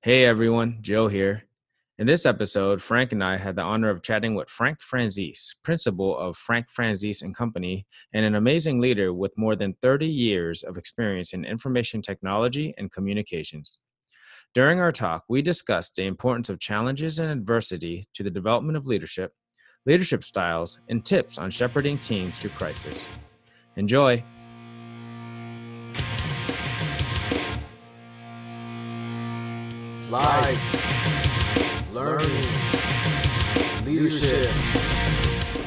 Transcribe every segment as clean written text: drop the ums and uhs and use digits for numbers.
Hey everyone, Joe here. In this episode, Frank and I had the honor of chatting with Frank Franzese, principal of Frank Franzese Company, and an amazing leader with more than 30 years of experience in information technology and communications. During our talk, we discussed the importance of challenges and adversity to the development of leadership, leadership styles, and tips on shepherding teams through crisis. Enjoy! Life, learning, leadership,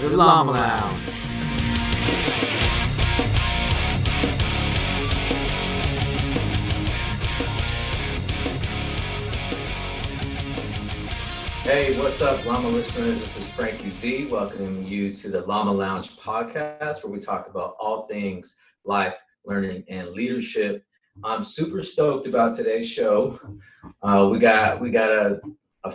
the Llama Lounge. Hey, what's up, Llama listeners? This is Frankie Z, welcoming you to the Llama Lounge podcast, where we talk about all things life, learning, and leadership. I'm super stoked about today's show. We got a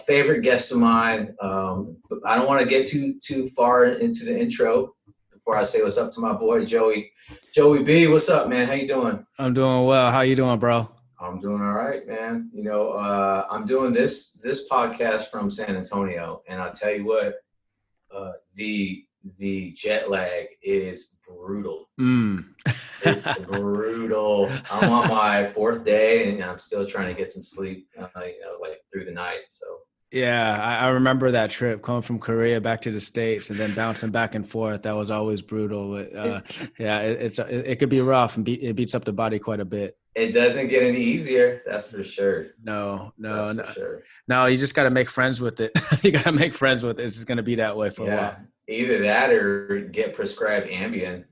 favorite guest of mine. But I don't want to get too far into the intro before I say what's up to my boy Joey B. What's up, man? How you doing? I'm doing well. How you doing, bro? I'm doing all right, man. You know, I'm doing this podcast from San Antonio, and I'll tell you what, the jet lag is brutal. It's brutal. I'm on my fourth day, and I'm still trying to get some sleep, like through the night. So yeah, I remember that trip coming from Korea back to the States and then bouncing back and forth. That was always brutal. But, yeah, it could be rough, and it beats up the body quite a bit. It doesn't get any easier, that's for sure. No. For sure. No, you just got to make friends with it. You got to make friends with it. It's just going to be that way for a while. Either that or get prescribed Ambien,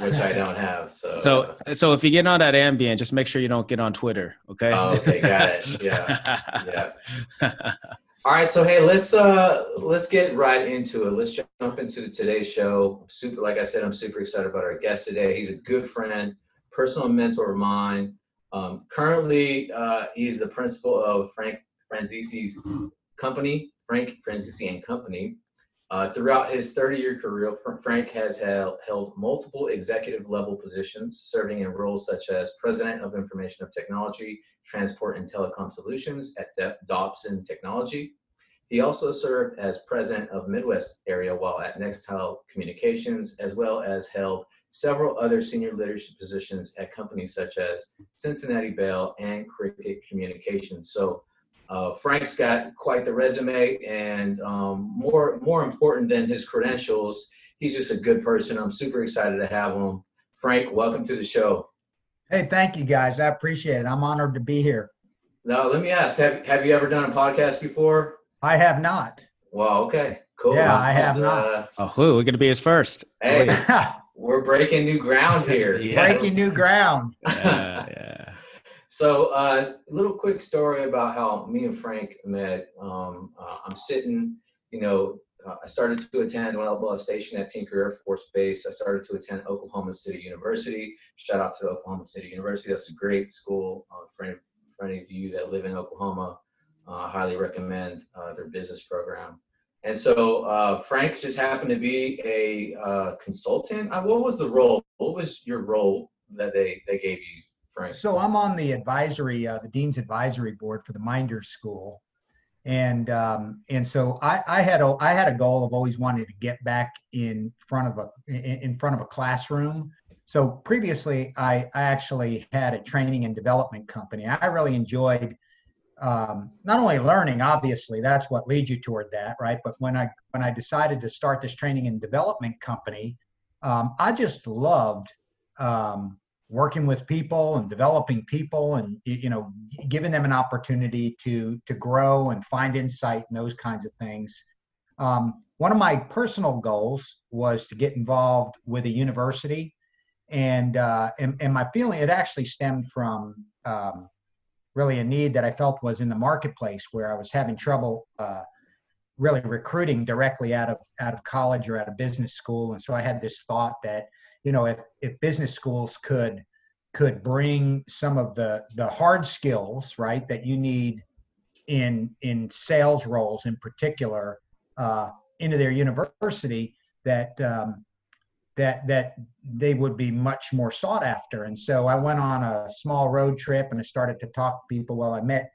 which I don't have. So if you get on that Ambien, just make sure you don't get on Twitter, okay? Oh, okay, got it. Yeah. All right, so hey, let's get right into it. Let's jump into today's show. Like I said, I'm super excited about our guest today. He's a good friend, personal mentor of mine. Currently, he's the principal of Frank Franzese Company, Frank Franzese Company. Throughout his 30-year career, Frank has held multiple executive-level positions, serving in roles such as President of Information Technology, Transport and Telecom Solutions at Dobson Technologies. He also served as President of Midwest area while at Nextel Communications, as well as held several other senior leadership positions at companies such as Cincinnati Bell and Cricket Communications. So Frank's got quite the resume, and more important than his credentials, he's just a good person. I'm super excited to have him. Frank, welcome to the show. Hey, thank you, guys. I appreciate it. I'm honored to be here. Now, let me ask, have you ever done a podcast before? I have not. Well, okay, cool. Yeah, I have not. We're going to be his first. Hey, we're breaking new ground here. Yes. Breaking new ground. Yeah. So a little quick story about how me and Frank met. I'm sitting, I started to attend when I was stationed at Tinker Air Force Base. I started to attend Oklahoma City University. Shout out to Oklahoma City University. That's a great school. For any of you that live in Oklahoma, I highly recommend their business program. And so Frank just happened to be a consultant. What was the role? What was your role that they gave you, Frank? So I'm on the advisory, the Dean's Advisory Board for the Minders School. And so I had a goal of always wanting to get back in front of a classroom. So previously I actually had a training and development company. I really enjoyed not only learning, obviously that's what leads you toward that, right? But when I decided to start this training and development company, I just loved working with people and developing people and, giving them an opportunity to grow and find insight and those kinds of things. One of my personal goals was to get involved with a university, and my feeling, it actually stemmed from really a need that I felt was in the marketplace, where I was having trouble really recruiting directly out of college or out of business school. And so I had this thought that, if business schools could bring some of the hard skills, right, that you need in sales roles in particular into their university, that they would be much more sought after. And so I went on a small road trip and I started to talk to people. Well, I met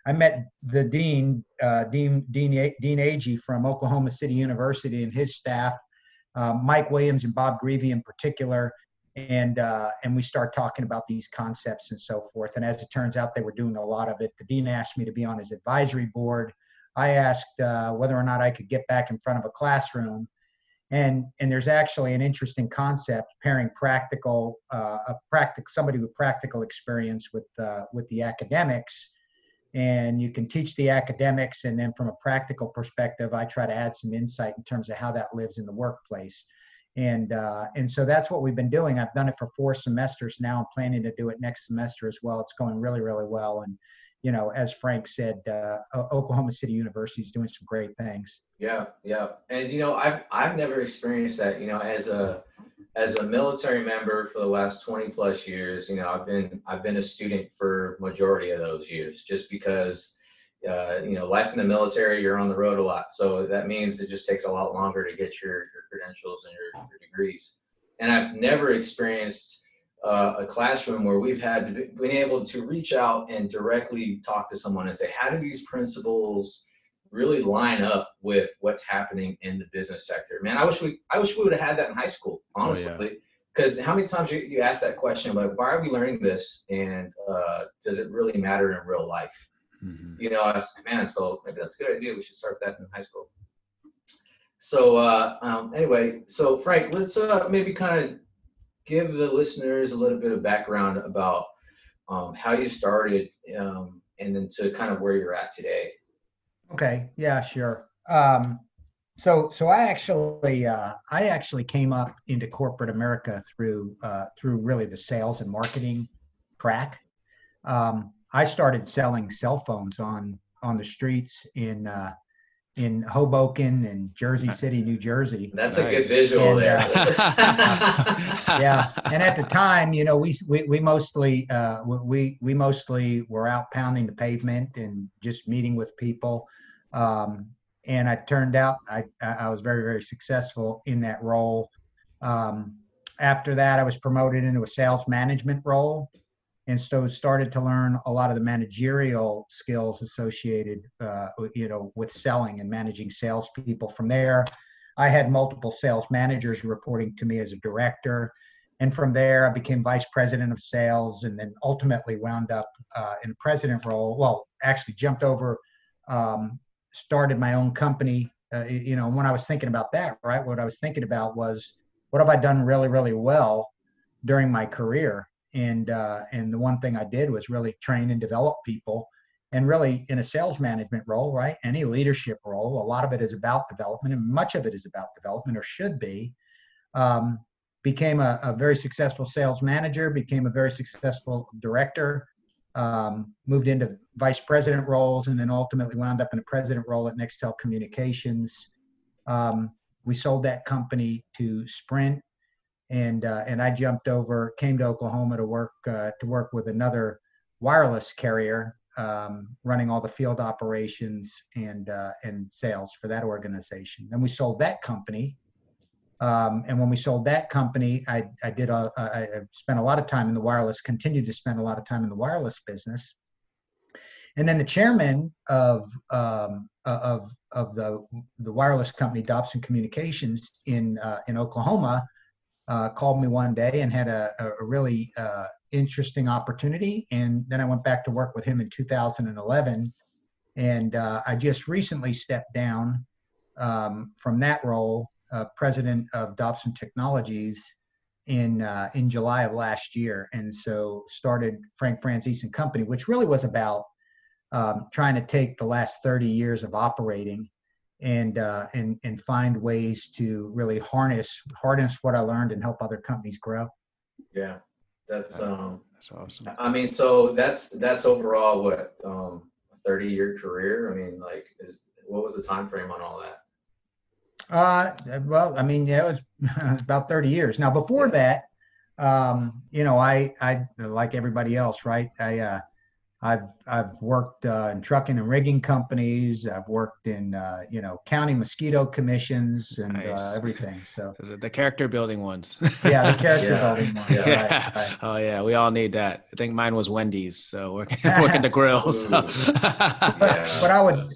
I met the Dean Agee from Oklahoma City University and his staff, Mike Williams and Bob Greavy in particular, and we start talking about these concepts and so forth. And as it turns out, they were doing a lot of it. The dean asked me to be on his advisory board. I asked whether or not I could get back in front of a classroom. And there's actually an interesting concept pairing somebody with practical experience with the academics. And you can teach the academics, and then from a practical perspective, I try to add some insight in terms of how that lives in the workplace. And so that's what we've been doing. I've done it for 4 semesters now. I'm planning to do it next semester as well. It's going really, really well. And as Frank said, Oklahoma City University is doing some great things. Yeah, yeah. And I've never experienced that. As a military member for the last 20 plus years, I've been a student for majority of those years, just because life in the military, you're on the road a lot. So that means it just takes a lot longer to get your credentials and your degrees. And I've never experienced a classroom where we've had to been able to reach out and directly talk to someone and say, how do these principles really line up with what's happening in the business sector? Man, I wish we would have had that in high school, honestly. Because how many times you ask that question, like, why are we learning this? And does it really matter in real life? Mm-hmm. I was like, man, so maybe that's a good idea. We should start that in high school. So anyway, so Frank, let's maybe kind of give the listeners a little bit of background about how you started and then to kind of where you're at today. Okay. Yeah, sure. So I actually came up into corporate America through really the sales and marketing track. I started selling cell phones on the streets in Hoboken and Jersey City, New Jersey. That's a good visual there. Yeah, and at the time, we mostly were out pounding the pavement and just meeting with people. And it turned out I was very, very successful in that role. After that, I was promoted into a sales management role, and so started to learn a lot of the managerial skills associated, with selling and managing salespeople. From there, I had multiple sales managers reporting to me as a director. And from there, I became vice president of sales, and then ultimately wound up in a president role. Well, actually jumped over, started my own company. When I was thinking about that, right, what I was thinking about was, what have I done really, really well during my career? And the one thing I did was really train and develop people. And really, in a sales management role, right, any leadership role, a lot of it is about development, and much of it is about development, or should be. Became a very successful sales manager, became a very successful director, moved into vice president roles, and then ultimately wound up in a president role at Nextel Communications. We sold that company to Sprint, and I came to Oklahoma to work with another wireless carrier, running all the field operations and sales for that organization. Then we sold that company. And when we sold that company, I spent a lot of time in the wireless, continued to spend a lot of time in the wireless business. And then the chairman of the wireless company, Dobson Communications in Oklahoma, called me one day and had a really interesting opportunity. And then I went back to work with him in 2011. And I just recently stepped down from that role, president of Dobson Technologies, in July of last year. And so started Frank Franzese Company, which really was about trying to take the last 30 years of operating and find ways to really harness what I learned and help other companies grow. Yeah, that's awesome. I mean, so that's overall what, a 30-year career. I mean, like, what was the time frame on all that? Well, I mean, yeah, it was about 30 years. Now, before that, I like everybody else, right? I've worked in trucking and rigging companies. I've worked in county mosquito commissions and Nice. everything. So The character building ones. yeah, the character Yeah. building ones. Yeah. Right. Oh yeah, we all need that. I think mine was Wendy's, so working the grill. So. But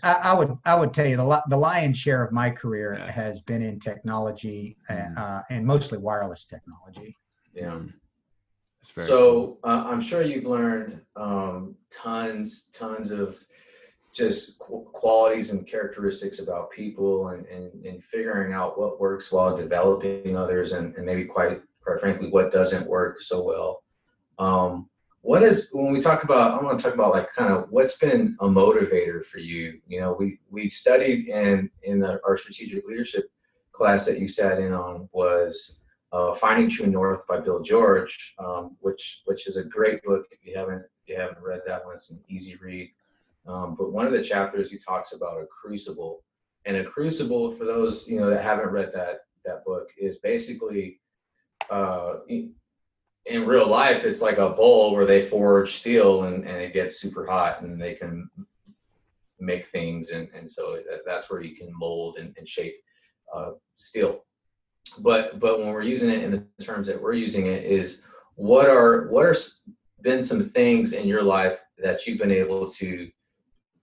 I would tell you the lion's share of my career has been in technology and mostly wireless technology. Yeah. That's very So I'm sure you've learned tons of just qualities and characteristics about people and figuring out what works while developing others and maybe quite frankly what doesn't work so well. When we talk about, I want to talk about like kind of what's been a motivator for you. You know, we studied in our strategic leadership class that you sat in on was Finding True North by Bill George, which is a great book. If you haven't read that one, it's an easy read. But one of the chapters he talks about a crucible, and a crucible, for those that haven't read that book, is basically in real life it's like a bowl where they forge steel and it gets super hot and they can make things and so that's where you can mold and shape steel. But when we're using it in the terms that we're using it, is what are been some things in your life that you've been able to,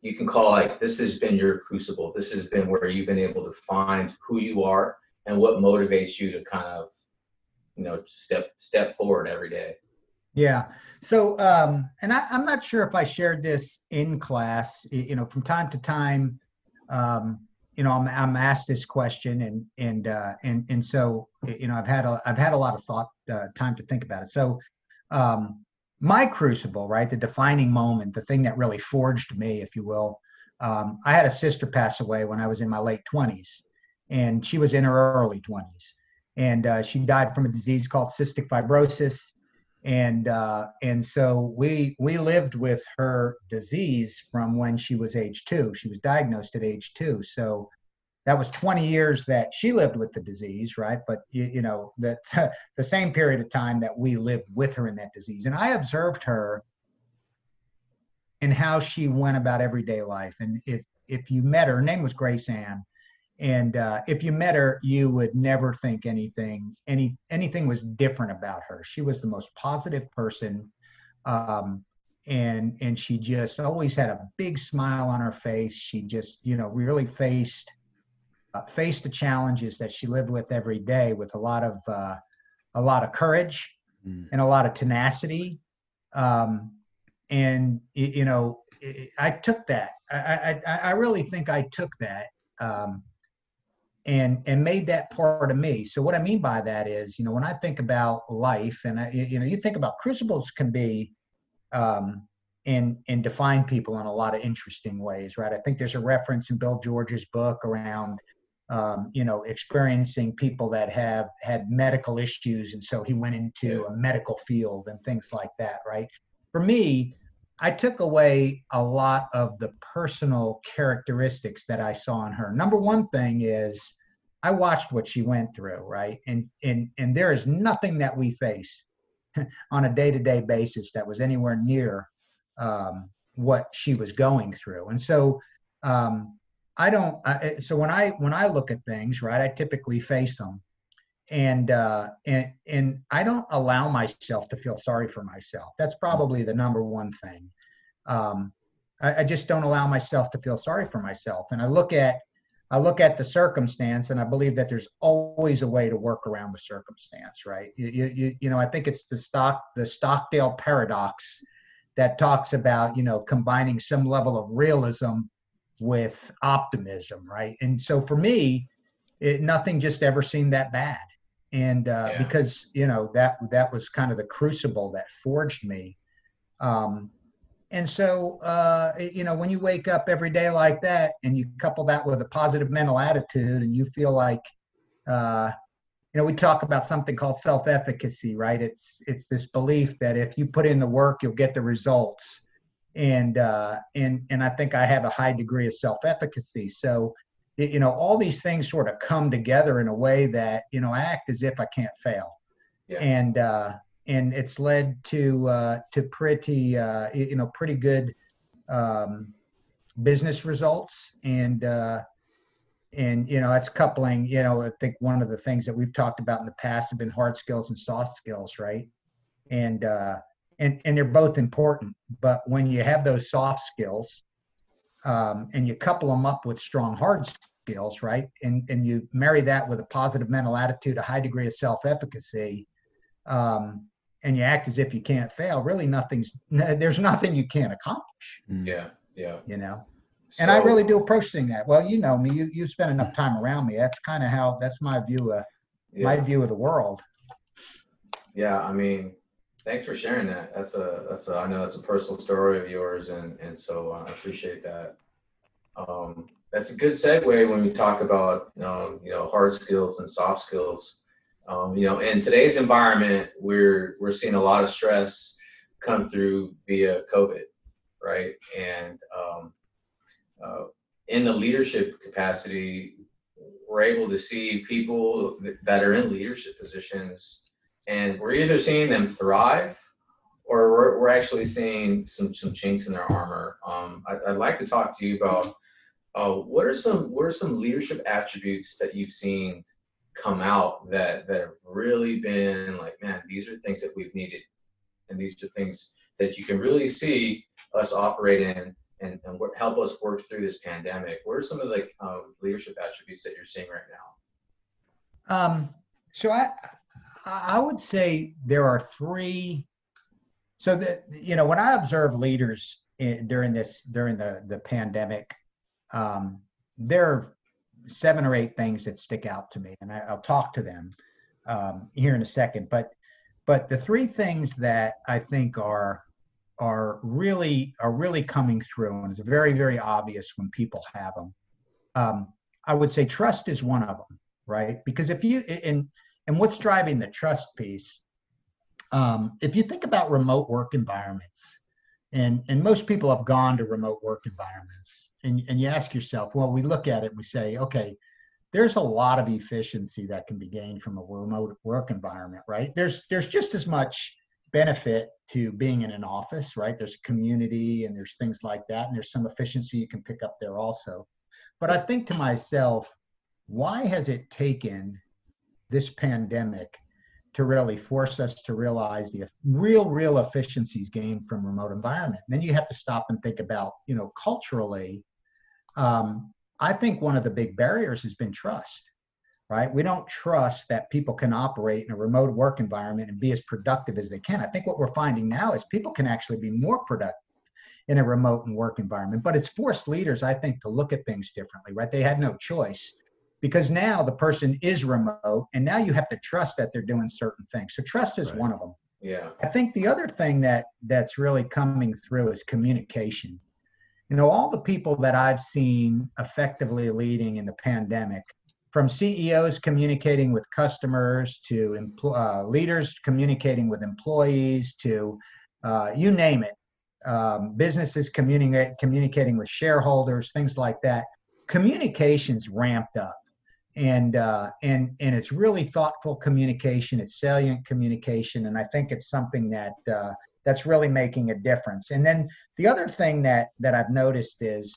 you can call like, this has been your crucible. This has been where you've been able to find who you are and what motivates you to kind of, step forward every day. Yeah. So, and I'm not sure if I shared this in class, from time to time, I'm asked this question and so, I've had a lot of thought, time to think about it. So, my crucible, right, the defining moment, the thing that really forged me, if you will. I had a sister pass away when I was in my late 20s, and she was in her early 20s, and she died from a disease called cystic fibrosis, and so we lived with her disease from when she was age 2. She was diagnosed at age 2, so that was 20 years that she lived with the disease, right? But that's the same period of time that we lived with her in that disease. And I observed her and how she went about everyday life. And if you met her name was Grace Ann, and if you met her, you would never think anything was different about her. She was the most positive person, and she just always had a big smile on her face. She just really faced the challenges that she lived with every day with a lot of courage and a lot of tenacity. And I took that. I really think I took that and made that part of me. So what I mean by that is, when I think about life, and you think about crucibles can be and define people in a lot of interesting ways, right? I think there's a reference in Bill George's book around experiencing people that have had medical issues. And so he went into a medical field and things like that, right? For me, I took away a lot of the personal characteristics that I saw in her. Number one thing is I watched what she went through, right? And there is nothing that we face on a day-to-day basis that was anywhere near what she was going through. And so, so when I look at things, right, I typically face them, and I don't allow myself to feel sorry for myself. That's probably the number one thing. I just don't allow myself to feel sorry for myself, and I look at the circumstance, and I believe that there's always a way to work around the circumstance, right? I think it's the Stockdale paradox that talks about combining some level of realism with optimism, right? And so for me, nothing just ever seemed that bad, and because that was kind of the crucible that forged me. And so when you wake up every day like that, and you couple that with a positive mental attitude, and you feel like we talk about something called self-efficacy, right? It's this belief that if you put in the work, you'll get the results. And I think I have a high degree of self-efficacy. So, all these things sort of come together in a way that, I act as if I can't fail. Yeah. it's led to pretty pretty good business results. And it's coupling. I think one of the things that we've talked about in the past have been hard skills and soft skills, right? And they're both important. But when you have those soft skills, and you couple them up with strong hard skills, right? And you marry that with a positive mental attitude, a high degree of self-efficacy, and you act as if you can't fail, really there's nothing you can't accomplish. Yeah. And I really do approach things that, well, you know me, you spend enough time around me. That's kind of that's my view of the world. Yeah. I mean, thanks for sharing that. I know that's a personal story of yours. And so I appreciate that. That's a good segue when we talk about, hard skills and soft skills. In today's environment, we're seeing a lot of stress come through via COVID, right? And in the leadership capacity, we're able to see people that are in leadership positions, and we're either seeing them thrive, or we're actually seeing some chinks in their armor. I'd like to talk to you about what are some leadership attributes that you've seen come out that have really been like, man, these are things that we've needed, and these are things that you can really see us operate in and help us work through this pandemic. What are some of the leadership attributes that you're seeing right now? So I would say there are three. So that, when I observe leaders during the pandemic, there are 7 or 8 things that stick out to me, and I'll talk to them here in a second. But the 3 things that I think are really coming through, and it's very, very obvious when people have them. I would say trust is one of them, right? Because if you and what's driving the trust piece, if you think about remote work environments, and most people have gone to remote work environments, and you ask yourself, well, we look at it and we say, okay, there's a lot of efficiency that can be gained from a remote work environment, right? There's just as much benefit to being in an office, right? There's a community and there's things like that, and there's some efficiency you can pick up there also. But I think to myself, why has it taken this pandemic to really force us to realize the real efficiencies gained from remote environment? And then you have to stop and think about, culturally, I think one of the big barriers has been trust, right? We don't trust that people can operate in a remote work environment and be as productive as they can. I think what we're finding now is people can actually be more productive in a remote and work environment, but it's forced leaders, I think, to look at things differently, right? They had no choice, because now the person is remote, and now you have to trust that they're doing certain things. So trust is one of them. Yeah. I think the other thing that's really coming through is communication. All the people that I've seen effectively leading in the pandemic, from CEOs communicating with customers to leaders communicating with employees to you name it, businesses communicating with shareholders, things like that. Communication's ramped up. And it's really thoughtful communication. It's salient communication, and I think it's something that's really making a difference. And then the other thing that I've noticed is,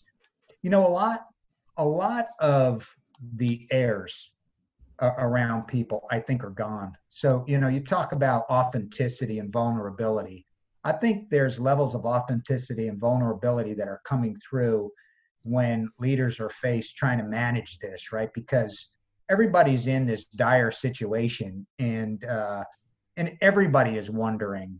a lot of the airs around people, I think, are gone. So you talk about authenticity and vulnerability. I think there's levels of authenticity and vulnerability that are coming through when leaders are faced trying to manage this, right? Because everybody's in this dire situation, and everybody is wondering,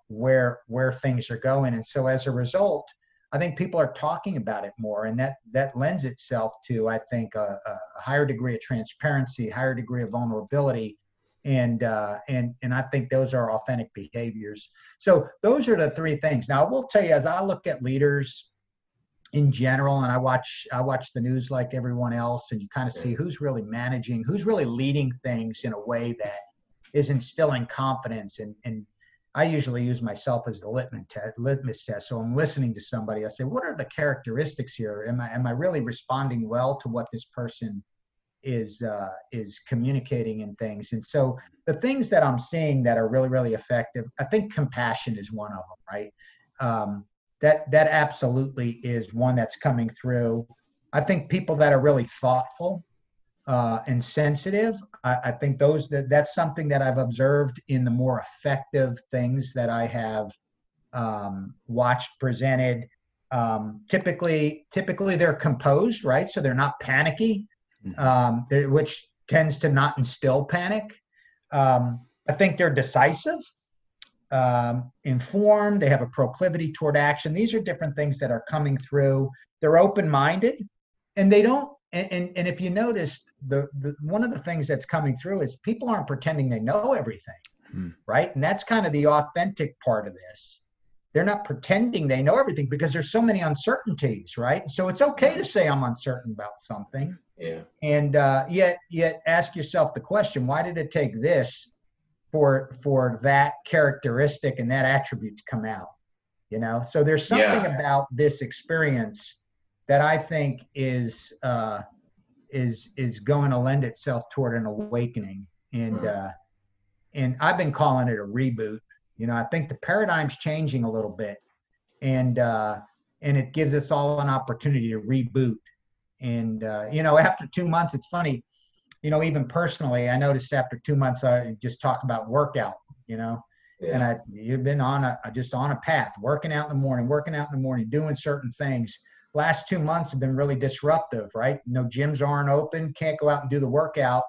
where things are going. And so as a result, I think people are talking about it more, and that lends itself to, I think, a higher degree of transparency, higher degree of vulnerability, and I think those are authentic behaviors. So those are the 3 things. Now, I will tell you, as I look at leaders in general, and I watch the news like everyone else, and you kind of see who's really managing, who's really leading things in a way that is instilling confidence. And I usually use myself as the litmus test. So I'm listening to somebody, I say, what are the characteristics here? Am I really responding well to what this person is communicating in things. And so the things that I'm seeing that are really, really effective, I think compassion is one of them, right? That absolutely is one that's coming through. I think people that are really thoughtful and sensitive, I think that's something that I've observed in the more effective things that I have watched presented. Typically they're composed, right? So they're not panicky, which tends to not instill panic. I think they're decisive, informed. They have a proclivity toward action. These are different things that are coming through. They're open-minded, and they don't. And if you notice, the one of the things that's coming through is people aren't pretending they know everything, right? And that's kind of the authentic part of this. They're not pretending they know everything because there's so many uncertainties, right? So it's okay to say I'm uncertain about something. Yeah. And yet ask yourself the question, why did it take this for that characteristic and that attribute to come out? You know, so there's something about this experience that I think is going to lend itself toward an awakening. And I've been calling it a reboot. You know, I think the paradigm's changing a little bit, and it gives us all an opportunity to reboot. And you know, after 2 months, it's funny. You know, even personally, I noticed after 2 months, I just talk about workout. You know, and you've been on a path, working out in the morning, doing certain things. Last 2 months have been really disruptive, right? No gyms aren't open, can't go out and do the workout.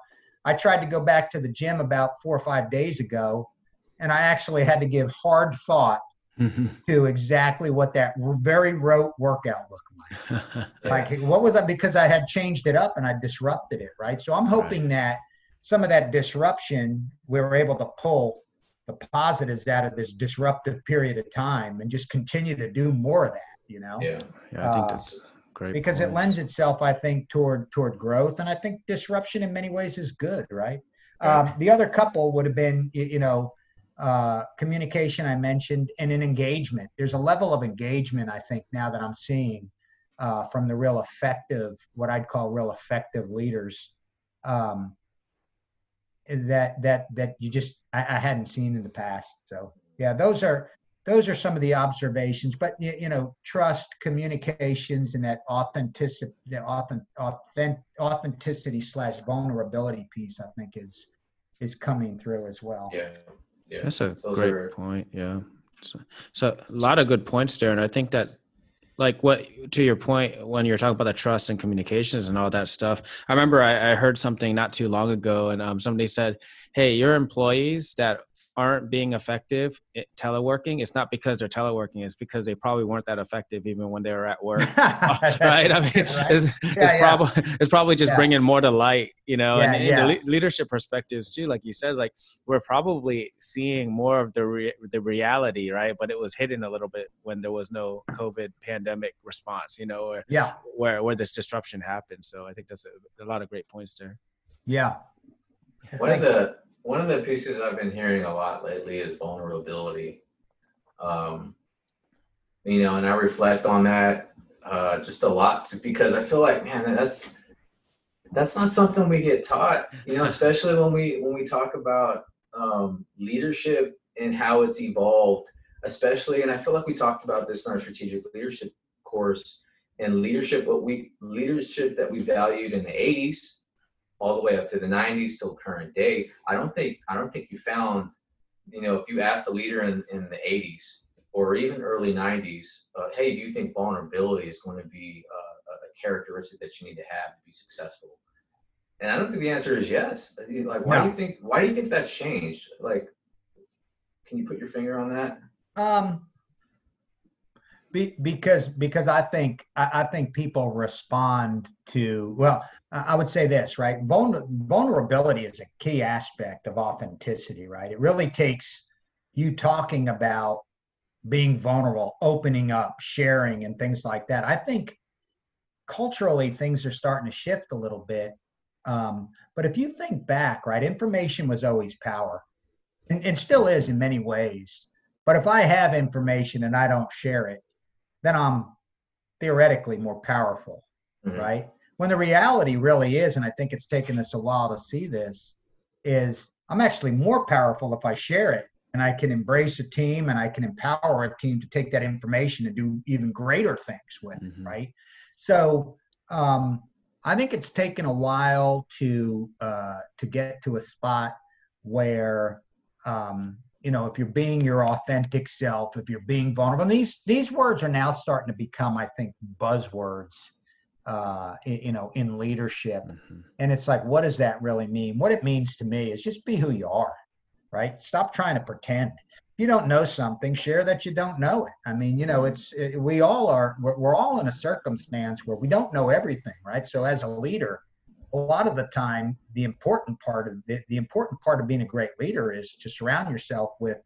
I tried to go back to the gym about 4 or 5 days ago, and I actually had to give hard thought to exactly what that very rote workout looked like. Like, what was that? Because I had changed it up and I disrupted it, right? So I'm hoping that some of that disruption, we were able to pull the positives out of this disruptive period of time and just continue to do more of that, you know? Yeah, I think that's great. Because it lends itself, I think, toward growth. And I think disruption in many ways is good, right? The other couple would have been, you know, communication I mentioned, and an engagement. There's a level of engagement, I think, now that I'm seeing from the real effective, what I'd call real effective leaders, that you just I hadn't seen in the past. So yeah, those are some of the observations. But you know, trust, communications, and that authenticity, /vulnerability piece, I think is coming through as well. Yeah, that's a great point. Yeah, so a lot of good points there, and I think that, like, what to your point when you're talking about the trust and communications and all that stuff, I remember I heard something not too long ago, and somebody said, "Hey, your employees that aren't being effective at teleworking, it's not because they're teleworking, it's because they probably weren't that effective even when they were at work." Right? I mean, it's probably just bringing more to light, you know, and in the leadership perspectives too, like you said, like we're probably seeing more of the reality, right? But it was hidden a little bit when there was no COVID pandemic response, you know, where this disruption happened. So I think that's a lot of great points there. Yeah. One of the pieces I've been hearing a lot lately is vulnerability. You know, and I reflect on that just a lot because I feel like, man, that's not something we get taught, you know, especially when we talk about leadership and how it's evolved, especially, and I feel like we talked about this in our strategic leadership course, and leadership that we valued in the 80s all the way up to the 90s till current day. I don't think you found, you know, if you asked a leader in the 80s or even early 90s, hey, do you think vulnerability is going to be a characteristic that you need to have to be successful? And I don't think the answer is yes. Like, why do you think that's changed? Like, can you put your finger on that? Because I think people respond to, well, I would say this, right? Vulnerability is a key aspect of authenticity, right? It really takes you talking about being vulnerable, opening up, sharing, and things like that. I think culturally things are starting to shift a little bit. But if you think back, right, information was always power, and still is in many ways. But if I have information and I don't share it, then I'm theoretically more powerful, right? when the reality really is, and I think it's taken us a while to see this, is I'm actually more powerful if I share it, and I can embrace a team and I can empower a team to take that information and do even greater things with it, right? So I think it's taken a while to get to a spot where if you're being your authentic self, if you're being vulnerable, and these words are now starting to become, I think, buzzwords, in leadership. And it's like, what does that really mean? What it means to me is just be who you are, right? Stop trying to pretend. If you don't know something, share that you don't know it. I mean, we're all in a circumstance where we don't know everything, right? So as a leader, a lot of the time, the important part of being a great leader is to surround yourself with,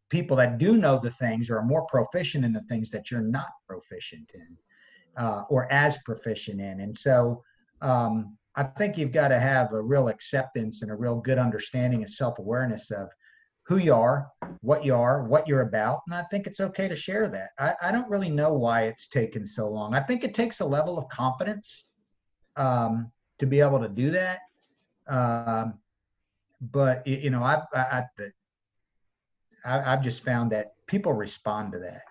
people that do know the things or are more proficient in the things that you're not proficient in, or as proficient in. And so I think you've got to have a real acceptance and a real good understanding and self-awareness of who you are, what you're about. And I think it's okay to share that. I don't really know why it's taken so long. I think it takes a level of confidence to be able to do that. But I've just found that people respond to that,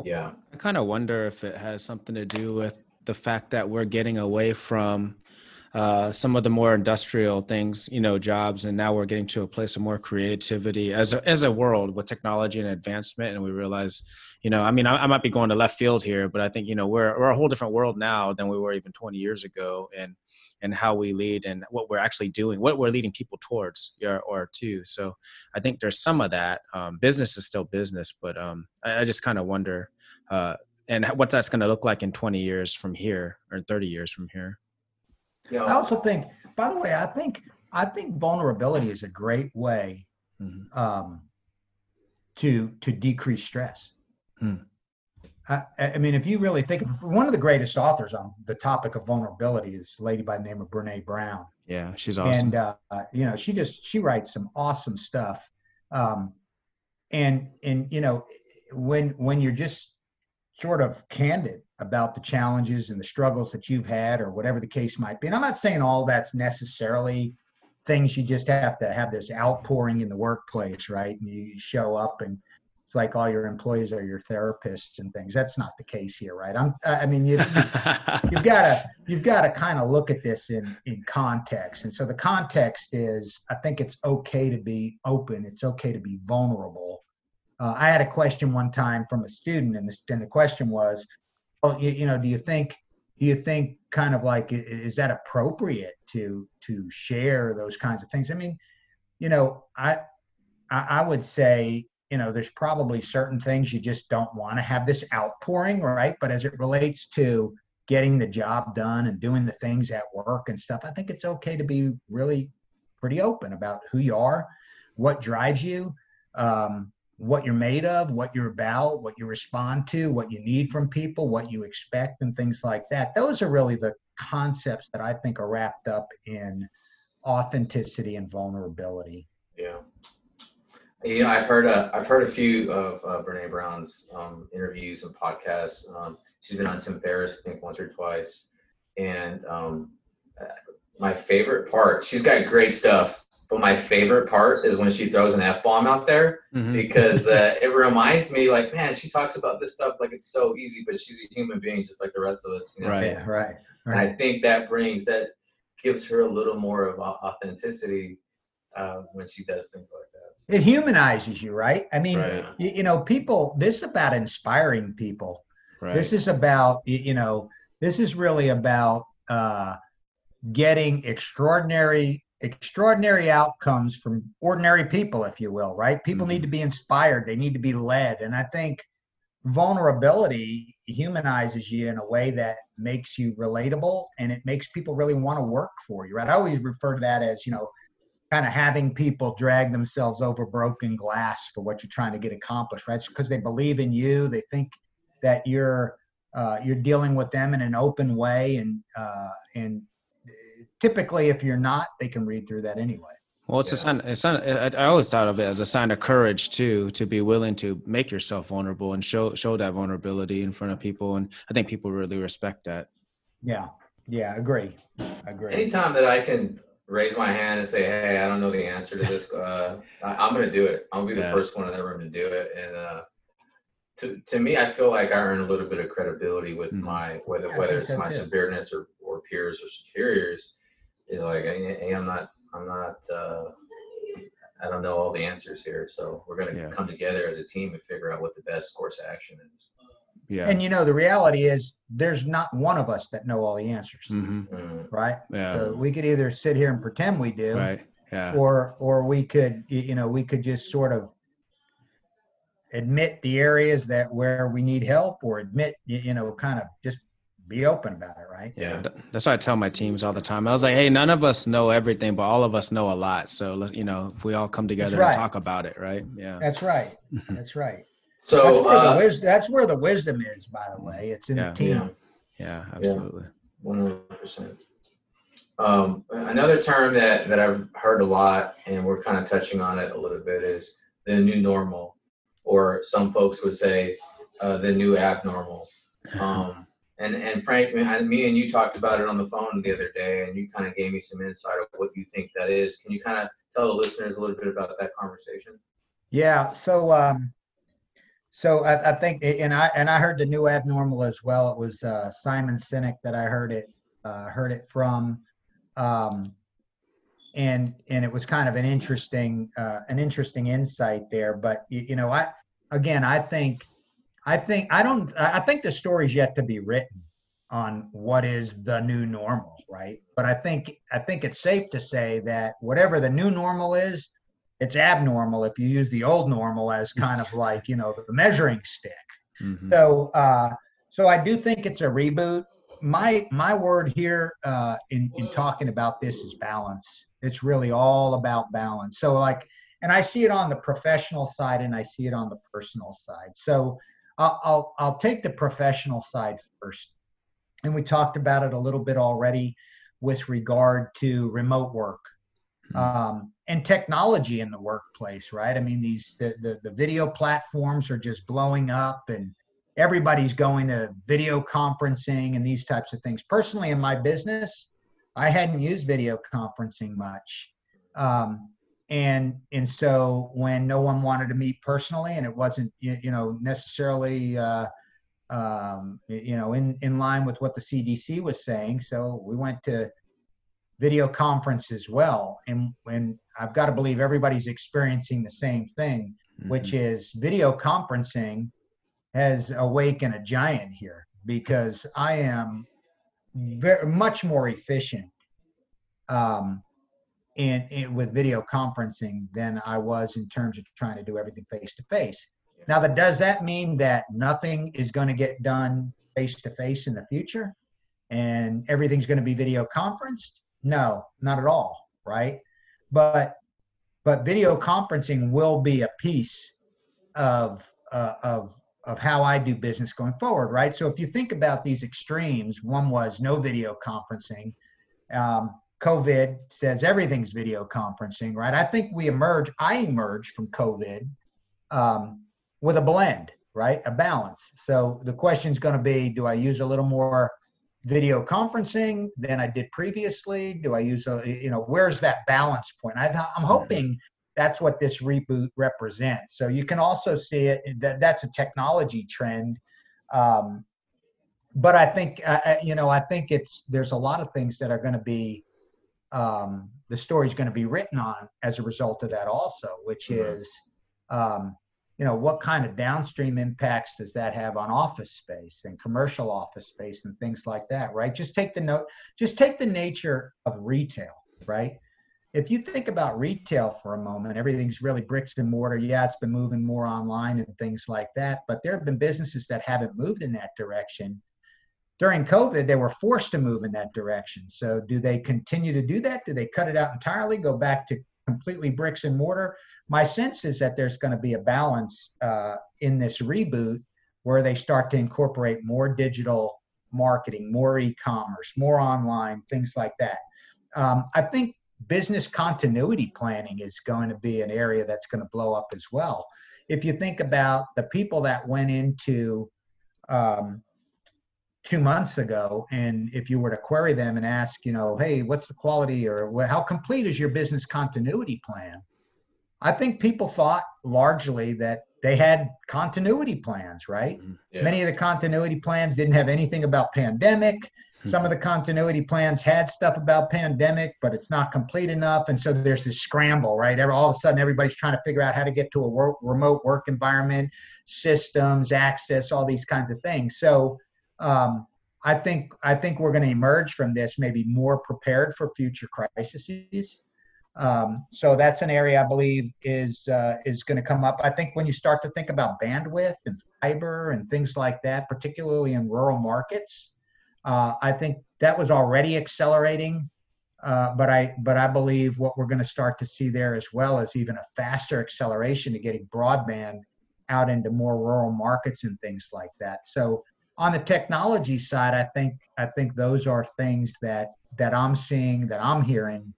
Yeah. I kind of wonder if it has something to do with the fact that we're getting away from some of the more industrial things, jobs, and now we're getting to a place of more creativity as a world with technology and advancement. And we realize, I might be going to left field here, but I think, we're a whole different world now than we were even 20 years ago, and how we lead and what we're actually doing, what we're leading people towards or to. So I think there's some of that. Business is still business, but I just kind of wonder, and what that's going to look like in 20 years from here or 30 years from here. I also think, by the way, I think vulnerability is a great way to decrease stress. I mean, if you really think of one of the greatest authors on the topic of vulnerability is a lady by the name of Brene Brown. Yeah, she's awesome. And she writes some awesome stuff. And when you're just sort of candid about the challenges and the struggles that you've had or whatever the case might be. And I'm not saying all that's necessarily things you just have to have this outpouring in the workplace, right? And you show up and it's like all your employees are your therapists and things. That's not the case here, right? You've got to kind of look at this in context. And so the context is, I think it's okay to be open. It's okay to be vulnerable. I had a question one time from a student, and the question was, "Oh, do you think kind of like, is that appropriate to share those kinds of things?" I mean, I would say, there's probably certain things you just don't want to have this outpouring, right? But as it relates to getting the job done and doing the things at work and stuff, I think it's okay to be really pretty open about who you are, what drives you, what you're made of, what you're about, what you respond to, what you need from people, what you expect, and things like that. Those are really the concepts that I think are wrapped up in authenticity and vulnerability. Yeah. I've heard a few of Brene Brown's interviews and podcasts. She's been on Tim Ferriss, I think, once or twice. And my favorite part, she's got great stuff. But my favorite part is when she throws an F-bomb out there, because it reminds me, like, man, she talks about this stuff like it's so easy, but she's a human being just like the rest of us. Right. Yeah, right. And I think that gives her a little more of authenticity when she does things like that. It humanizes you, right? I mean, right. People, this is about inspiring people. Right. This is about, this is really about getting extraordinary outcomes from ordinary people, if you will, right? People need to be inspired. They need to be led. And I think vulnerability humanizes you in a way that makes you relatable, and it makes people really want to work for you, right? I always refer to that as, kind of having people drag themselves over broken glass for what you're trying to get accomplished, right? It's because they believe in you. They think that you're dealing with them in an open way, and typically, if you're not, they can read through that anyway. Well, it's a sign. I always thought of it as a sign of courage too, to be willing to make yourself vulnerable and show that vulnerability in front of people. And I think people really respect that. Yeah. Yeah, agree. Anytime that I can raise my hand and say, hey, I don't know the answer to this, I'm going to do it. I'm going to be the first one in the room to do it. And to me, I feel like I earn a little bit of credibility with my, whether it's so my too. subordinates or peers or superiors, is like, hey, I'm not, I don't know all the answers here. So we're going to come together as a team and figure out what the best course of action is. Yeah. And the reality is there's not one of us that know all the answers, right? Yeah. So we could either sit here and pretend we do, right? Yeah. Or we could, we could just sort of admit the areas where we need help, or admit, kind of just be open about it, right? Yeah. That's what I tell my teams all the time. I was like, hey, none of us know everything, but all of us know a lot. So, if we all come together and talk about it, right? Yeah. That's right. That's right. So that's where the wisdom is, by the way. It's in the team. Yeah, absolutely. 100%. Another term that I've heard a lot, and we're kind of touching on it a little bit, is the new normal, or some folks would say the new abnormal. And Frank, me and you talked about it on the phone the other day, and you kind of gave me some insight of what you think that is. Can you kind of tell the listeners a little bit about that conversation? Yeah. So I think, and I heard the new abnormal as well. It was Simon Sinek that I heard it from, and it was kind of an interesting insight there. But I think the story's yet to be written on what is the new normal, right? But I think it's safe to say that whatever the new normal is, it's abnormal if you use the old normal as kind of like, the measuring stick. Mm-hmm. So I do think it's a reboot. My word here in talking about this is balance. It's really all about balance. So and I see it on the professional side and I see it on the personal side. So I'll take the professional side first. And we talked about it a little bit already with regard to remote work. And technology in the workplace, right? I mean, the video platforms are just blowing up, and everybody's going to video conferencing and these types of things. Personally, in my business, I hadn't used video conferencing much. And so when no one wanted to meet personally, and it wasn't, necessarily, in line with what the CDC was saying, so we went to video conference as well. And I've got to believe everybody's experiencing the same thing, which is video conferencing has awakened a giant here, because I am very much more efficient with video conferencing than I was in terms of trying to do everything face to face. Now, does that mean that nothing is going to get done face to face in the future and everything's going to be video conferenced? No, not at all, right? But video conferencing will be a piece of how I do business going forward, right? So if you think about these extremes, one was no video conferencing. COVID says everything's video conferencing, right? I think I emerged from COVID with a blend, right? A balance. So the question's going to be, do I use a little more video conferencing than I did previously? Do I use where's that balance point? I'm hoping that's what this reboot represents. So you can also see it, that's a technology trend. But I think, there's a lot of things that are going to be, the story's going to be written on as a result of that also, which is, what kind of downstream impacts does that have on office space and commercial office space and things like that, right? Just take the nature of retail, right? If you think about retail for a moment, everything's really bricks and mortar. Yeah, it's been moving more online and things like that, but there have been businesses that haven't moved in that direction. During COVID, they were forced to move in that direction. So do they continue to do that? Do they cut it out entirely, go back to completely bricks and mortar? My sense is that there's going to be a balance in this reboot where they start to incorporate more digital marketing, more e-commerce, more online, things like that. I think business continuity planning is going to be an area that's going to blow up as well. If you think about the people that went into 2 months ago. And if you were to query them and ask, hey, what's the quality, or how complete is your business continuity plan? I think people thought largely that they had continuity plans, right? Yeah. Many of the continuity plans didn't have anything about pandemic. Some of the continuity plans had stuff about pandemic, but it's not complete enough. And so there's this scramble, right? All of a sudden, everybody's trying to figure out how to get to a remote work environment, systems, access, all these kinds of things. So I think we're going to emerge from this maybe more prepared for future crises. So that's an area I believe is going to come up. I think when you start to think about bandwidth and fiber and things like that, particularly in rural markets, I think that was already accelerating. But I believe what we're going to start to see there as well is even a faster acceleration to getting broadband out into more rural markets and things like that. So on the technology side, I think those are things that I'm seeing, that I'm hearing.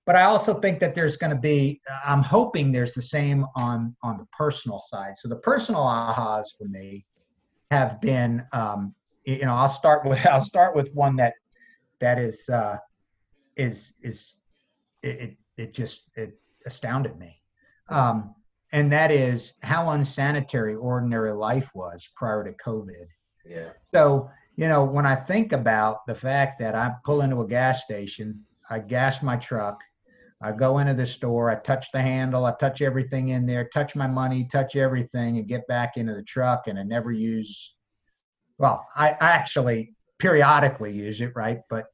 But I also think that there's going to be, I'm hoping there's the same on the personal side. So the personal ahas for me have been, I'll start with one that it astounded me. And that is how unsanitary ordinary life was prior to COVID. Yeah. So, when I think about the fact that I pull into a gas station, I gas my truck, I go into the store, I touch the handle, I touch everything in there, touch my money, touch everything, and get back into the truck, and I never use, well, I actually periodically use it, right? But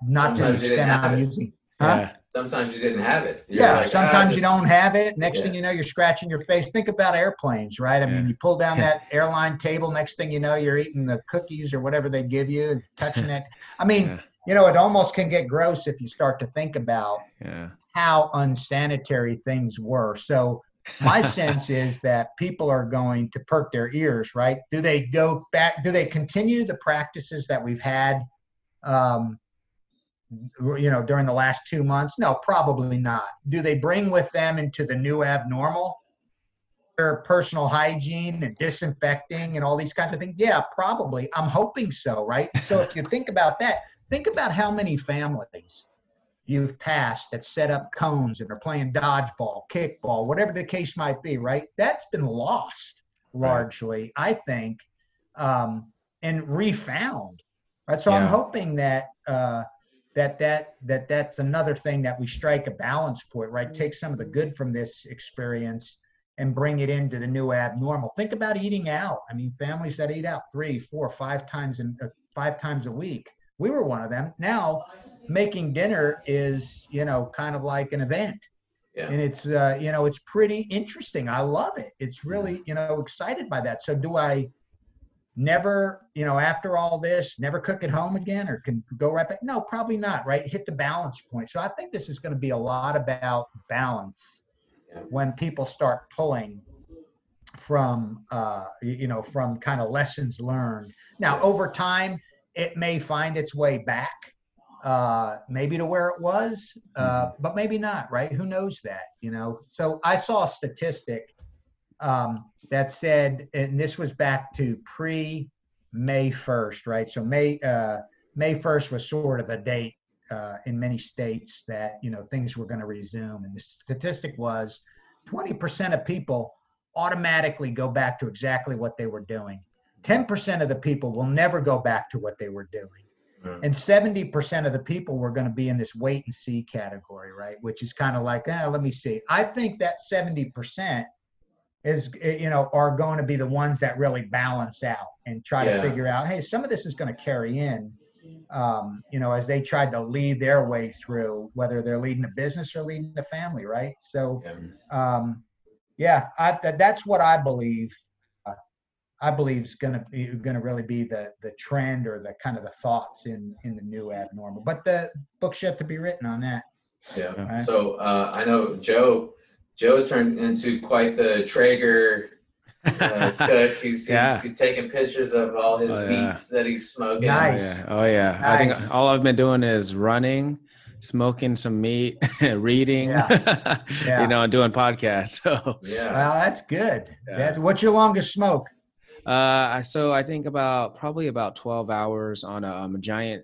not to the extent I'm using. Huh? Sometimes you didn't have it. Sometimes you don't have it. Next thing you know, you're scratching your face. Think about airplanes, right? I mean, you pull down that airline table, next thing you know, you're eating the cookies or whatever they give you and touching it. I mean, it almost can get gross if you start to think about how unsanitary things were. So my sense is that people are going to perk their ears, right? Do they go back? Do they continue the practices that we've had, during the last 2 months? No, probably not. Do they bring with them into the new abnormal their personal hygiene and disinfecting and all these kinds of things? Yeah, probably. I'm hoping so, right? So if you think about that, think about how many families you've passed that set up cones and are playing dodgeball, kickball, whatever the case might be, right? That's been lost largely, I think, and refound, right? So I'm hoping that that's another thing that we strike a balance point, right? Take some of the good from this experience and bring it into the new abnormal. Think about eating out. I mean, families that eat out 3, 4, 5 times a week. We were one of them. Now, making dinner is, kind of like an event. Yeah. And it's, it's pretty interesting. I love it. It's really, excited by that. So do I never, after all this, never cook at home again or can go right back? No, probably not, right? Hit the balance point. So I think this is going to be a lot about balance when people start pulling from, from kind of lessons learned. Now, over time, it may find its way back, maybe to where it was, but maybe not, right? Who knows that, So I saw a statistic that said, and this was back to pre-May 1st, right? So May 1st was sort of the date in many states that, things were going to resume. And the statistic was 20% of people automatically go back to exactly what they were doing. 10% of the people will never go back to what they were doing. And 70% of the people were going to be in this wait and see category, right? Which is kind of like, let me see. I think that 70% is, are going to be the ones that really balance out and try to figure out, hey, some of this is going to carry in, as they tried to lead their way through, whether they're leading a business or leading a family, right? So, that's what I believe. I believe is going to really be the trend or the kind of the thoughts in the new abnormal. But the book's yet to be written on that. Yeah. Right? So I know Joe's turned into quite the Traeger cook. He's taking pictures of all his meats that he's smoking. Nice. Oh yeah. Nice. I think all I've been doing is running, smoking some meat, reading, and doing podcasts. So well, that's good. What's your longest smoke? So I think probably about 12 hours on a giant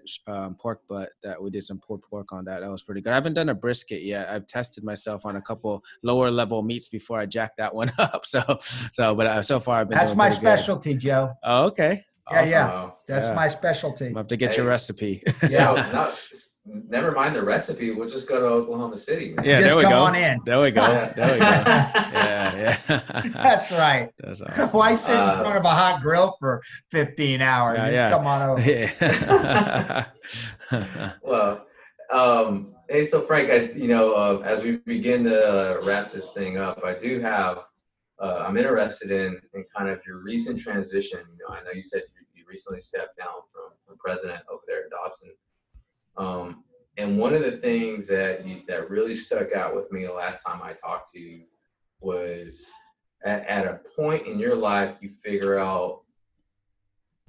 pork butt that we did some pulled pork on that. That was pretty good. I haven't done a brisket yet. I've tested myself on a couple lower level meats before I jacked that one up. But so far I've been That's doing my pretty good. specialty, Joe. Oh, okay. Yeah, Awesome. yeah. Wow. That's Yeah. my specialty. I'll have to get your Hey. recipe. Joe, never mind the recipe. We'll just go to Oklahoma City, man. Yeah, Just there we come go. on in. There we go. Yeah. There we go. Yeah. That's right. That's awesome. Why sit in front of a hot grill for 15 hours? Just come on over. Yeah. Well, hey, so Frank, as we begin to wrap this thing up, I do have, I'm interested in kind of your recent transition. I know you said you recently stepped down from president over there at Dobson. And one of the things that really stuck out with me the last time I talked to you was at a point in your life, you figure out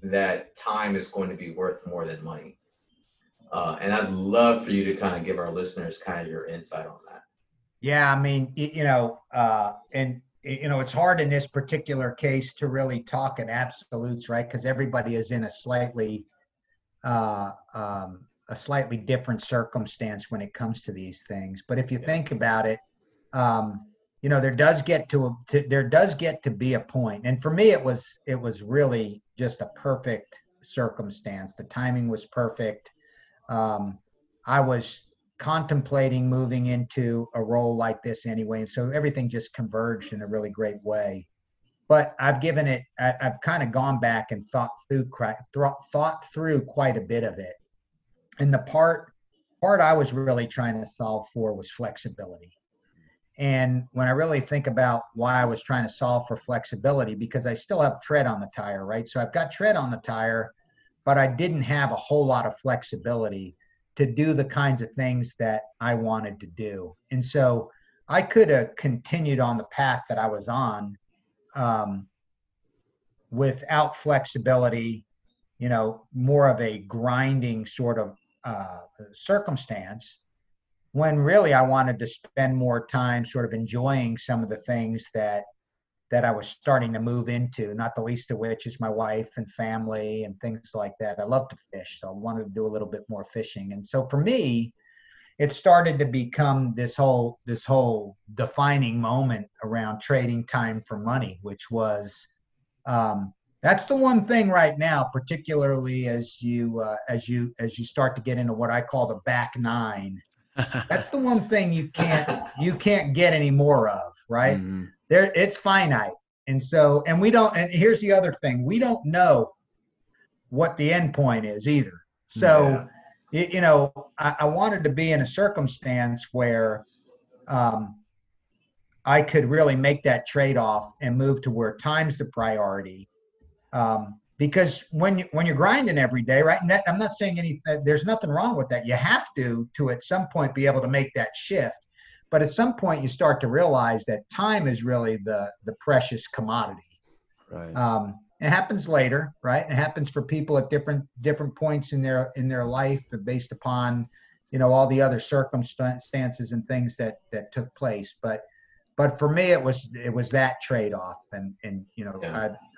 that time is going to be worth more than money. And I'd love for you to kind of give our listeners kind of your insight on that. Yeah, I mean, it's hard in this particular case to really talk in absolutes, right? Because everybody is in a slightly different circumstance when it comes to these things. But if you think about it, there does get to be a point. And for me, it was really just a perfect circumstance. The timing was perfect. I was contemplating moving into a role like this anyway. And so everything just converged in a really great way. But I've kind of gone back and thought through quite a bit of it. And the part I was really trying to solve for was flexibility. And when I really think about why I was trying to solve for flexibility, because I still have tread on the tire, right? So I've got tread on the tire, but I didn't have a whole lot of flexibility to do the kinds of things that I wanted to do. And so I could have continued on the path that I was on without flexibility, more of a grinding sort of circumstance, when really I wanted to spend more time sort of enjoying some of the things that I was starting to move into, not the least of which is my wife and family and things like that. I love to fish, so I wanted to do a little bit more fishing. And so for me, it started to become this whole defining moment around trading time for money, which was that's the one thing right now, particularly as you start to get into what I call the back nine. That's the one thing you can't get any more of, right? Mm-hmm. It's finite. And here's the other thing. We don't know what the end point is either. So, I wanted to be in a circumstance where I could really make that trade-off and move to where time's the priority. Because when you're grinding every day, right? And I'm not saying there's nothing wrong with that. You have to at some point be able to make that shift. But at some point you start to realize that time is really the precious commodity. Right. It happens later, right? It happens for people at different points in their life based upon, all the other circumstances and things that took place. But for me, it was that trade-off, and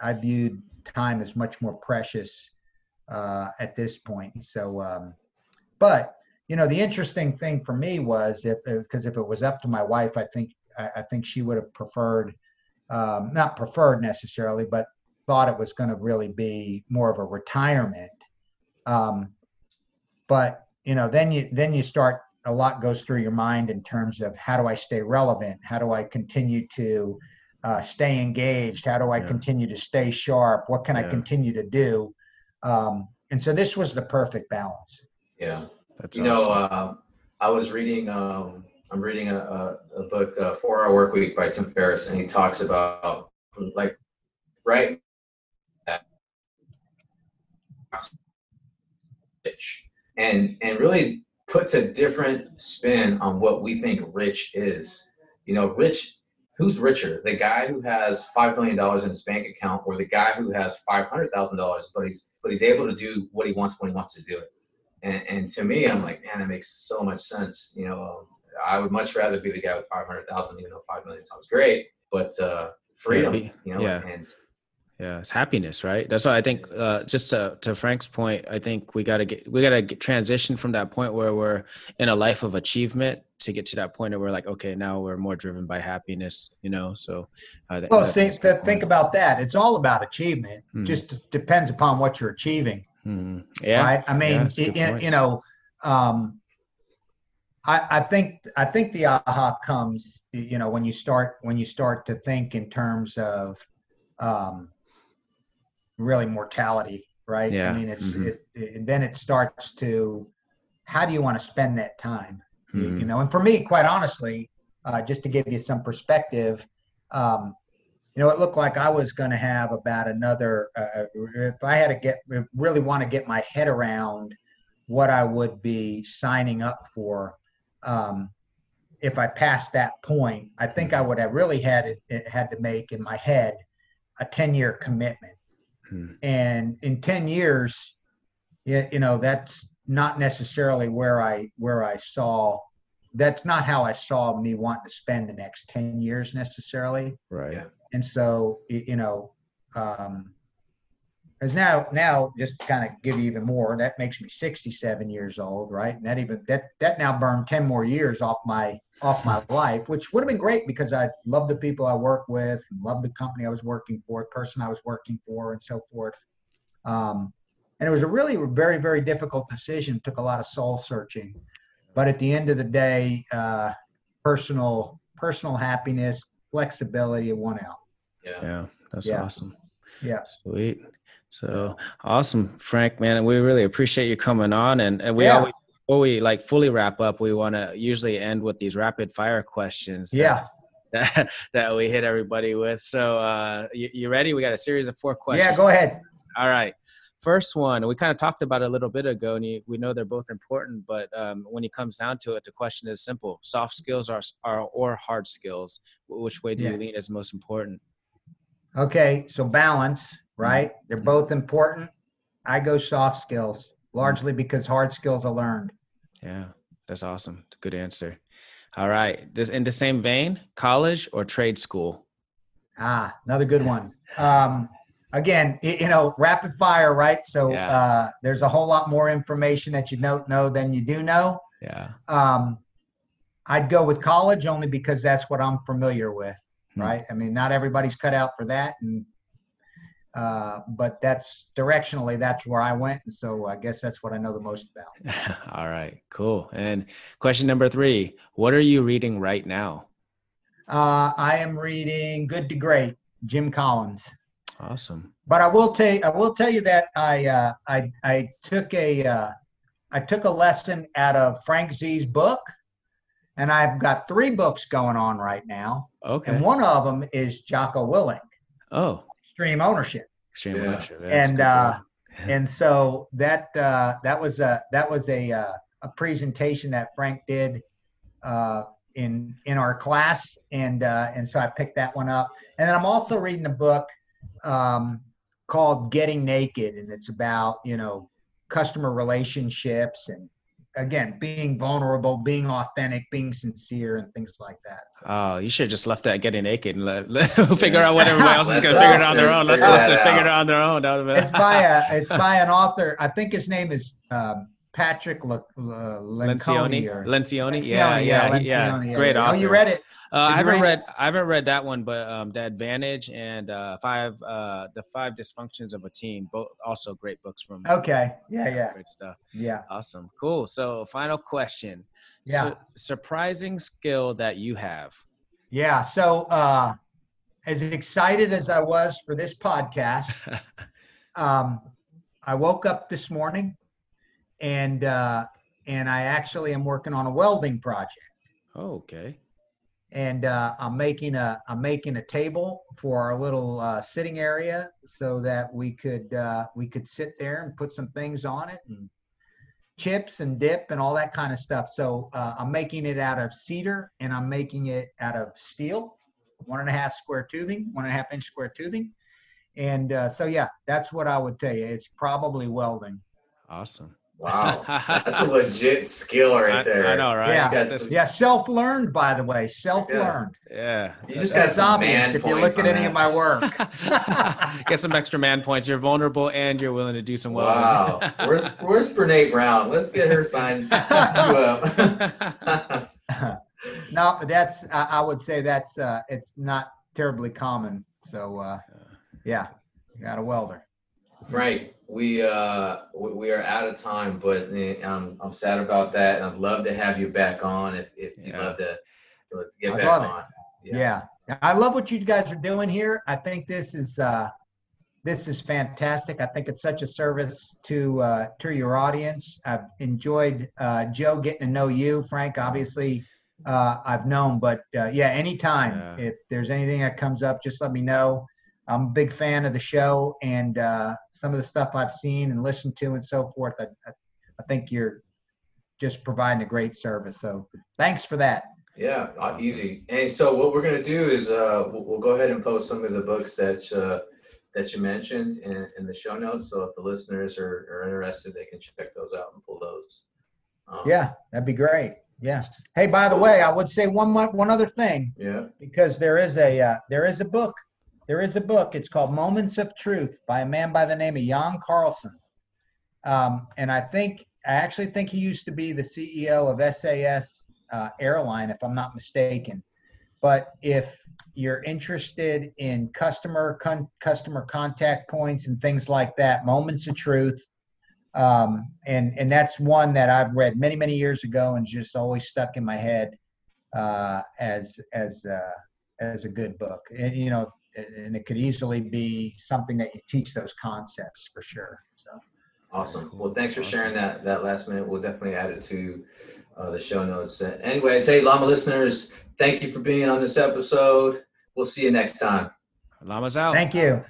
I viewed time as much more precious at this point. So, but the interesting thing for me was because if it was up to my wife, I think she would have preferred, not preferred necessarily, but thought it was going to really be more of a retirement. But then you start. A lot goes through your mind in terms of how do I stay relevant? How do I continue to stay engaged? How do I continue to stay sharp? What can I continue to do? And so this was the perfect balance. Yeah. That's awesome. I was reading, I'm reading a book, 4 Hour Work Week by Tim Ferriss, and he talks about right. And really puts a different spin on what we think rich is. Rich, who's richer? The guy who has $5 million in his bank account, or the guy who has $500,000, but he's able to do what he wants when he wants to do it. And to me, I'm like, man, that makes so much sense. I would much rather be the guy with 500,000, even though 5 million sounds great, but freedom, and Yeah, it's happiness, right? That's why I think, just to Frank's point, I think we gotta get transition from that point where we're in a life of achievement to get to that point where we're like, okay, now we're more driven by happiness, So Well, I think see, it's a good think point. about that. It's all about achievement. Mhm. Just depends upon what you're achieving, Mhm. Yeah, right? I yeah, mean, it's a good point. um, I think the aha comes, when you start to think in terms of um, really mortality, right? I Yeah. mean, Hmm. then it starts to, how do you want to spend that time? Hmm. And for me, quite honestly, just to give you some perspective, um, it looked like I was going to have about another, if I had to really want to get my head around what I would be signing up for. Um, if I passed that point, I think I Hmm. would have really had to make in my head a 10-year commitment. Hmm. And in 10 years, that's not necessarily where I saw, that's not how I saw me wanting to spend the next 10 years necessarily. Right. Yeah. And so, um, as now just kind of give you even more, that makes me 67 years old, right? And that now burned 10 more years off my life, which would have been great because I love the people I work with, love the company I was working for, the person I was working for, and so forth. Um, and it was a really very, very difficult decision. Took a lot of soul searching, but at the end of the day, personal happiness, flexibility, it won out. Yeah. Yeah, that's Yeah, awesome. yeah, Sweet. So so, awesome, Frank, man. We really appreciate you coming on. And we yeah, always, before we like fully wrap up, we want to usually end with these rapid fire questions yeah, that we hit everybody with. So you ready? We got a series of 4 yeah. questions. Go ahead. All right. First one, we kind of talked about it a little bit ago, and we know they're both important, but when it comes down to it, the question is simple: soft skills or hard skills? Which way do you Yeah. lean is most important? Okay. So balance, right? They're Mhm. both important. I go soft skills Mhm. largely because hard skills are learned. Yeah, that's awesome. It's a good answer. All right. This in the same vein, college or trade school? Another good one. Again, rapid fire, right? So Yeah. there's a whole lot more information that you don't know than you do know. Yeah. Um, I'd go with college only because that's what I'm familiar with, Hmm. right? I mean, not everybody's cut out for that, but that's directionally that's where I went, and so I guess that's what I know the most about. All right. Cool. And question number 3, what are you reading right now? I am reading Good to Great, Jim Collins. Awesome. But I will tell you that I took a lesson out of Frank Z's book, and I've got 3 books going on right now, and Okay. one of them is Jocko Willink, Oh, Extreme Ownership, extreme Yeah. ownership. Yeah, that's a and good book. and so that was a presentation that Frank did in our class, and so I picked that one up, and then I'm also reading a book called Getting Naked, and it's about customer relationships and again being vulnerable, being authentic, being sincere, and things like that. So. Oh, you should have just left that getting naked and let figure Yeah. out what everybody else is Let going the to figure it out on their listeners own. Let the figure that listeners figure it out. out on their own. That would have It's been by an author. I think his name is Patrick Lencioni Lencioni. or Lencioni. Yeah, Lencioni. Yeah, yeah. Lencioni. Great Yeah. Oh, you author. read it? Did you read it? I haven't read that one, but The Advantage and the 5 Dysfunctions of a Team, both also great books from. Okay. Yeah. Great stuff. Yeah. Awesome. Cool. So final question. Yeah. Surprising skill that you have. Yeah. So as excited as I was for this podcast, I woke up this morning and I actually am working on a welding project. Oh, okay. And I'm making a table for our little sitting area so that we could sit there and put some things on it and chips and dip and all that kind of stuff. So I'm making it out of cedar and I'm making it out of steel, 1.5 square tubing, 1.5 inch square tubing. And so yeah, that's what I would tell you. It's probably welding. Awesome. Wow, that's a legit skill right there. I know, right? Yeah, self-learned, by the way, self-learned. Yeah. You just got some obvious man if you points look at on any that. of my work. Get some extra man points. You're vulnerable and you're willing to do some welding. Wow. Where's Brene Brown? Let's get her sign you up. No, but that's I would say that's it's not terribly common. So yeah, you got a welder. Frank, we are out of time, but I'm sad about that, and I'd love to have you back on if you'd love to get back on. Yeah, I love what you guys are doing here. I think this is fantastic. I think it's such a service to your audience. I've enjoyed Joe getting to know you, Frank. Obviously, I've known, but anytime if there's anything that comes up, just let me know. I'm a big fan of the show, and some of the stuff I've seen and listened to and so forth. I think you're just providing a great service. So thanks for that. Yeah, easy. Hey, so what we're gonna do is we'll go ahead and post some of the books that you mentioned in the show notes. So if the listeners are interested, they can check those out and pull those. Yeah, that'd be great. Yeah. Hey, by the way, I would say one other thing. Yeah. Because there is a book. There is a book. It's called Moments of Truth by a man by the name of Jan Carlson. And I actually think he used to be the CEO of SAS airline, if I'm not mistaken. But if you're interested in customer contact points and things like that, Moments of Truth, and that's one that I've read many, many years ago and just always stuck in my head as a good book. And and it could easily be something that you teach those concepts for sure. So awesome. Well, thanks for sharing that last minute. We'll definitely add it to the show notes. Anyways, hey, Llama listeners, thank you for being on this episode. We'll see you next time. Llama's out. Thank you.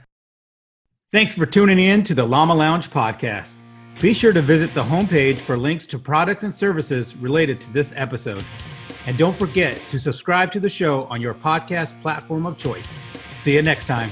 Thanks for tuning in to the Llama Lounge podcast. Be sure to visit the homepage for links to products and services related to this episode. And don't forget to subscribe to the show on your podcast platform of choice. See you next time.